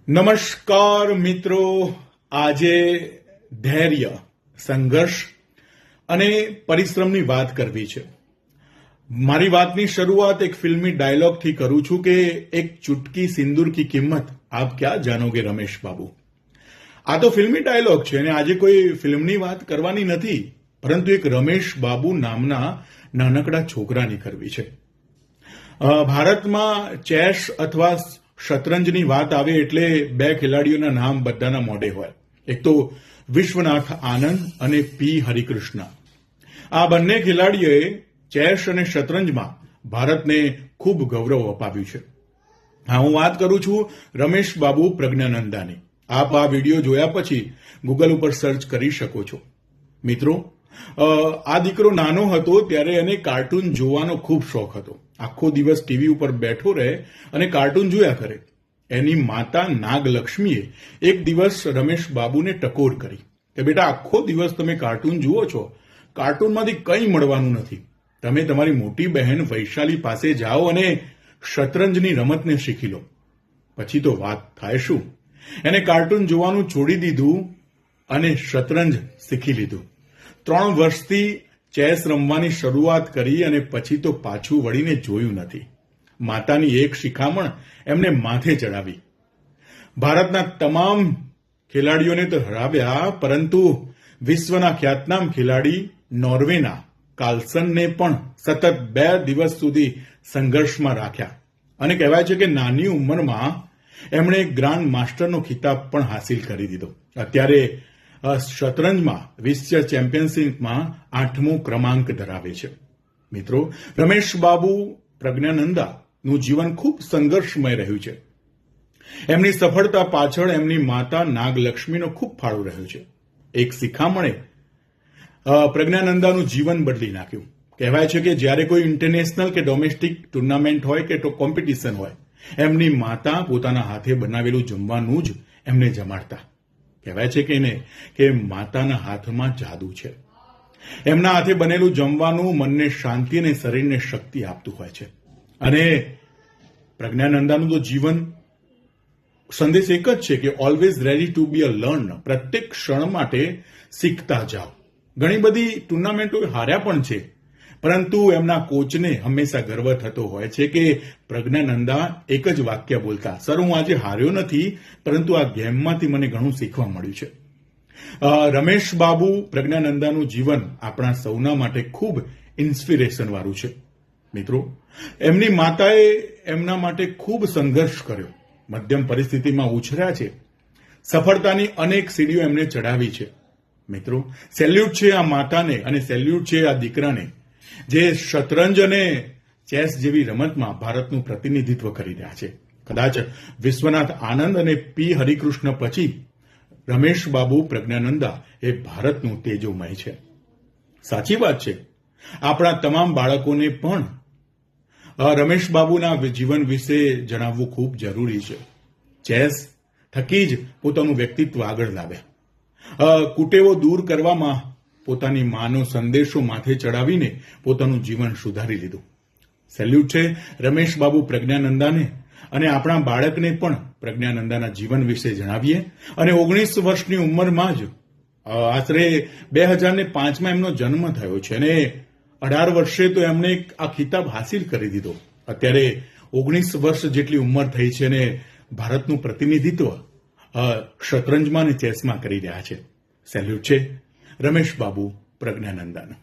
નમસ્કાર મિત્રો, આજે ધૈર્ય, સંઘર્ષ અને પરિશ્રમની વાત કરવી છે. મારી વાતની શરૂઆત એક ફિલ્મી ડાયલોગથી કરું છું કે એક ચુટકી સિંદૂર કી કિંમત આપ ક્યાં જાનોગે રમેશ બાબુ. આ તો ફિલ્મી ડાયલોગ છે અને આજે કોઈ ફિલ્મની વાત કરવાની નથી, પરંતુ એક રમેશ બાબુ નામના નાનકડા છોકરાની કરવી છે. ભારતમાં ચેસ અથવા શતરંજની વાત આવે એટલે બે ખેલાડીઓના નામ બધાના મોઢે હોય. એક તો વિશ્વનાથ આનંદ અને પી હરિકૃષ્ણ. આ બંને ખેલાડીઓએ ચેસ અને શતરંજમાં ભારતને ખૂબ ગૌરવ અપાવ્યું છે. હા, હું વાત કરું છું રમેશ બાબુ પ્રજ્ઞાનંદાની. આપ આ વિડીયો જોયા પછી ગૂગલ ઉપર સર્ચ કરી શકો છો. મિત્રો, આ દીકરો નાનો હતો ત્યારે એને કાર્ટૂન જોવાનો ખૂબ શોખ હતો. આખો દિવસ ટીવી ઉપર બેઠો રહે અને કાર્ટૂન જોયા કરે. એની માતા નાગલક્ષ્મીએ એક દિવસ રમેશ બાબુને ટકોર કરી કે બેટા, આખો દિવસ તમે કાર્ટૂન જુઓ છો, કાર્ટૂનમાંથી કંઈ મળવાનું નથી. તમે તમારી મોટી બહેન વૈશાલી પાસે જાઓ અને શતરંજની રમતને શીખી લો. પછી તો વાત થાય શું, એને કાર્ટૂન જોવાનું છોડી દીધું અને શતરંજ શીખી લીધું. 3 વર્ષથી ચેસ રમવાની શરૂઆત કરી અને પછી તો પાછું વળીને જોયું નથી. માતાની એક શિખામણ એમને માથે ચડાવી. ભારતના તમામ ખેલાડીઓને તો હરાવ્યા, પરંતુ વિશ્વના ખ્યાતનામ ખેલાડી નોર્વેના કાર્લસનને પણ સતત 2 દિવસ સુધી સંઘર્ષમાં રાખ્યા. અને કહેવાય છે કે નાની ઉંમરમાં એમણે ગ્રાન્ડ માસ્ટરનો ખિતાબ પણ હાસિલ કરી દીધો. અત્યારે શતરંજમાં વિશ્વ ચેમ્પિયનશિપમાં 8મો ક્રમાંક ધરાવે છે. મિત્રો, રમેશ બાબુ પ્રજ્ઞાનંદાનું જીવન ખૂબ સંઘર્ષમય રહ્યું છે. એમની સફળતા પાછળ એમની માતા નાગલક્ષ્મીનો ખૂબ ફાળો રહ્યો છે. એક શિખામણે પ્રજ્ઞાનંદાનું જીવન બદલી નાખ્યું. કહેવાય છે કે જ્યારે કોઈ ઇન્ટરનેશનલ કે ડોમેસ્ટિક ટુર્નામેન્ટ હોય કે કોમ્પિટિશન હોય, એમની માતા પોતાના હાથે બનાવેલું જમવાનું જ એમને જમાડતા. કહેવાય છે કે માતાના હાથમાં જાદુ છે. એમના હાથે બનેલું જમવાનું મનને શાંતિ અને શરીરને શક્તિ આપતું હોય છે. અને પ્રજ્ઞાનંદાનું તો જીવન સંદેશ એક જ છે કે always ready to be a learn. પ્રત્યેક ક્ષણ માટે શીખતા જાઓ. ઘણી બધી ટુર્નામેન્ટો હાર્યા પણ છે, પરંતુ એમના કોચને હંમેશા ગર્વ થતો હોય છે કે પ્રજ્ઞાનંદા એક જ વાક્ય બોલતા, સર, હું આજે હાર્યો નથી, પરંતુ આ ગેમમાંથી મને ઘણું શીખવા મળ્યું છે. રમેશ બાબુ પ્રજ્ઞાનંદાનું જીવન આપણા સૌના માટે ખૂબ ઇન્સ્પિરેશન વાળું છે. મિત્રો, એમની માતાએ એમના માટે ખૂબ સંઘર્ષ કર્યો. મધ્યમ પરિસ્થિતિમાં ઉછર્યા છે. સફળતાની અનેક સીડીઓ એમને ચડાવી છે. મિત્રો, સેલ્યુટ છે આ માતાને અને સેલ્યુટ છે આ દીકરાને, જે શતરંજ અને ચેસ જેવી રમતમાં ભારતનું પ્રતિનિધિત્વ કરી રહ્યા છે. કદાચ વિશ્વનાથ આનંદ અને પી હરિકૃષ્ણ પછી રમેશ બાબુ પ્રજ્ઞાનંદા એ ભારતનું તેજોમય છે. સાચી વાત છે. આપણા તમામ બાળકોને પણ રમેશ બાબુના જીવન વિશે જણાવવું ખૂબ જરૂરી છે. ચેસ થકી જ પોતાનું વ્યક્તિત્વ આગળ લાવ્યા. કુટેવો દૂર કરવામાં પોતાની માનો સંદેશો માથે ચડાવીને પોતાનું જીવન સુધારી લીધું. સેલ્યુટ છે રમેશ બાબુ પ્રજ્ઞાનંદાને. અને આપણા બાળકને પણ પ્રજ્ઞાનંદાના જીવન વિશે જણાવીએ. અને 19 વર્ષની ઉંમરમાં જ આશરે 2005માં એમનો જન્મ થયો છે અને 18 વર્ષે તો એમણે આ ખિતાબ હાસિલ કરી દીધો. અત્યારે 19 વર્ષ જેટલી ઉંમર થઈ છે અને ભારતનું પ્રતિનિધિત્વ શતરંજમાં અને ચેસમાં કરી રહ્યા છે. સેલ્યુટ છે રમેશ બાબુ પ્રજ્ઞાનંદાનો.